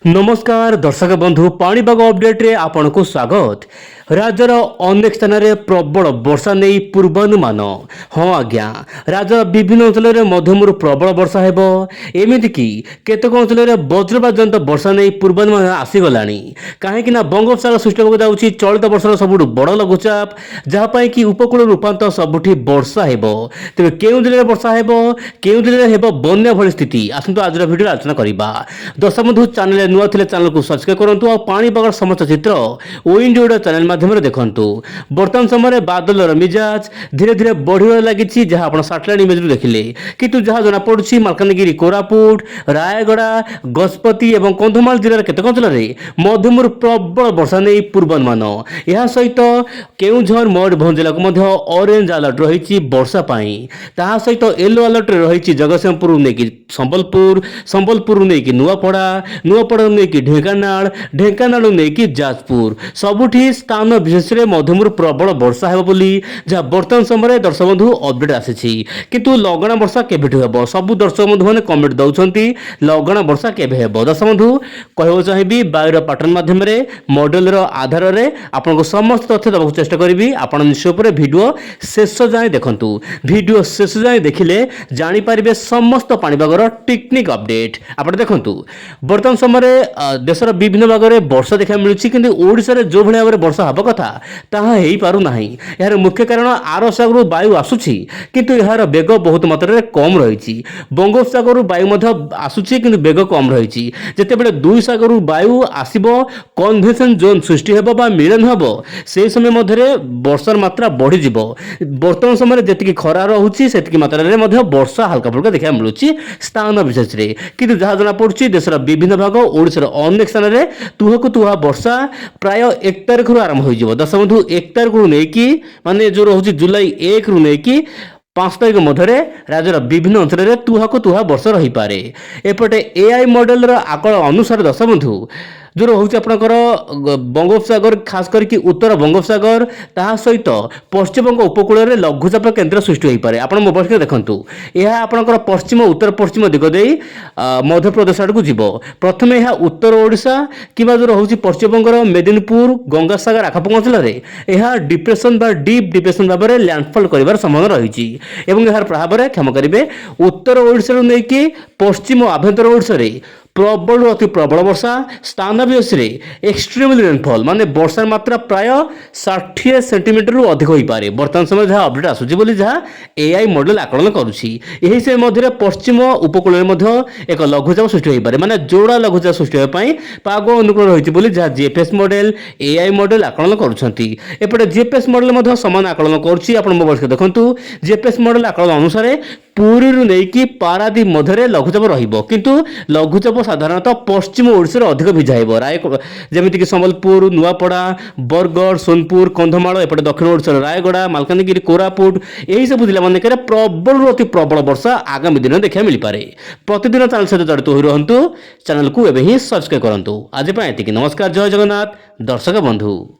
नमस्कार दर्शक बंधु पाणीपाग अपडेट रे आपनको स्वागत। राज्यर अनेक स्थान में प्रबल वर्षा नहीं पूर्वानुमान। हाँ आज्ञा, राज्यर विभिन्न अंचल में मध्यम प्रबल वर्षा हेब, एमतीक केतक अंचल में वज्रपात जनित वर्षा नहीं पूर्वानुमान आसीगला। कहीं बंगोपसागर सृष्टि होगा जाऊँगी चलित वर्षर सबुठ बड़ लघुचाप, जहाँपाई कि उपकूल रूपांत सबुठी वर्षा हेब। तेज केउं जिले में वर्षा हेब, केउं जिले में हेब बन्या भली स्थिति, आसतु आज भिडियो आलोचना करवा। दर्शक बंधु चैनल नुआ थे चैनल को सब्सक्राइब करूँ और पाणीपाग समस्त चित्र ओइंडियो चैनल माध्यम देखु। बर्तमान समय बादल मिजाज धीरे धीरे बढ़िया लगी, जहाँ आप सैटेलाइट इमेज देखिले, किंतु जहाँ जना पड़ी मालकानगिरी, कोरापुट, रायगड़ा, गजपति और कंधमाल जिलार केतक अंचल में मध्यम प्रबल वर्षा नहीं पूर्वानुमान। यह सहित केउझर मयूरभंज जिला को ऑरेंज अलर्ट रही वर्षा पाई, ता सहित येलो अलर्ट रही जगतसिंहपुर नहीं संबलपुर, संबलपुर नहीं नुआपड़ा, नुआपड़ा नहीं ढेंकानाल, ढेंकानाल नहीं जाजपुर, सबुठी स्थान विशेष में मध्यम प्रबल वर्षा है बोली जहाँ बर्तमान समय दर्शक बंधु अपडेट आसी। किंतु लगना वर्षा केबेठु हेबो, सबु दर्शक बंधु मैंने कमेंट दौरान लगना वर्षा केबे हेबो। दर्शक बंधु कहवा चाहिए वायुर पैटर्न माध्यम मॉडल आधार में आपको समस्त तथ्य देवाक चेष्टा करी। आप निश्चय वीडियो शेष जाए देखु, वीडियो शेष जाए देखिले जानीपारे समस्त पाणीपागर टेक्निक अपडेट। आप देखु बर्तमान समय देशर विभिन्न भाग में वर्षा देखा मिलूँ, कि ओडिशा रे जो भाव में वर्षा हवा कथा ताहा हेई पारु नाही। यार मुख्य कारण आर सागर वायु आसुची, किंतु यार बेग बहुत मात्रा रे कम रही। बंगोपसागर वायु मध्य आसुची, किंतु बेग कम रही। जेतेबेले दुई सागर वायु आसीबो, कन्वेंशन जोन सृष्टि हेबो बा मिलन हेबो, से समय मध्य वर्षार मात्रा बढ़ी जिवो। बर्तमान समय जेतिकी खरा रहुची सेतिकी मात्रा रे मध्य वर्षा हल्का फुल्का देखा मिलूँ स्थान विशेष रे, किंतु जहाँ जना पड़ुची देशर विभिन्न भाग ओडिशार अनेक स्थान में तुहक तुहा वर्षा प्राय 1 तारिख आरंभ हो। दर्शक बंधु 1 तारिख नहीं माने जो रोचे जुलाई 1 रु नहीं 5 तारिख मध्य राज्यर विभिन्न अंचल में तुहाक तुहा वर्षा रही पारे। एपटे एआई मॉडल आकलन अनुसार दर्शक बंधु जो रोचे आपणकर बंगोपसागर खास करके उत्तर बंगोपसागर ता सहित पश्चिमबंग उपकूल में लघुचाप केन्द्र सृष्टि हो पारे। आप मोबाइल स्क्रीन देखु, यह आपणकर पश्चिम उत्तर पश्चिम दिग दे मध्य प्रदेश आड़ को जीव। प्रथम यह उत्तर ओडिशा कि जो रोचे पश्चिमबंगर मेदिनीपुर गंगासागर आखपाख अंचल में यह डिप्रेशन बा डीप डिप्रेशन भाव में लैंडफॉल कर संभावना रही। यार प्रभाव में क्षमा करेंगे उत्तर ओडिशा नहीं कि पश्चिम आभ्यंतर ओडिशा प्रबल अति प्रबल वर्षा, स्थान विशेष एक्सट्रीमली रेनफॉल माने वर्षार मात्रा प्राय 60 सेंटीमीटर रु अधिक हो पारे। बर्तमान समय जहाँ अपडेट आसूची बोली जहाँ एआई मॉडल आकलन करुछि, यही से मध्य पश्चिम उपकूल में एक लघुचाप सृष्टि हो पारे, माने जोड़ा लघुचाप सृष्टि होगा पाई पाग अनुकूल रही बोली जहाँ जीएफएस मॉडल एआई मॉडल आकलन करुछंती। एपटे जीएफएस मॉडल समान आकलन करुछि। आप मोबाइल देखु जीएफएस मॉडल आकलन अनुसार पुरी रु नहीं पारादीप मध्य लघुचाप रहिबो, किंतु लघुचाप साधारणतः पश्चिम ओडिशा अधिक भिजाइब। राय जमीक संबलपुर, नुआपड़ा, बरगढ़, सोनपुर, कंधमाल, एपटे दक्षिण ओडिशा रायगड़ा, मालकानगिरी, कोरापुट यही सब जिला मानक प्रबल अति प्रबल वर्षा आगामी दिन देखा मिल पारे। प्रतिदिन चैनल सहित जड़ित हो रहंतु, चैनल को एबे ही सब्सक्राइब करंतु। आज एतिकी, नमस्कार, जय जगन्नाथ दर्शक बंधु।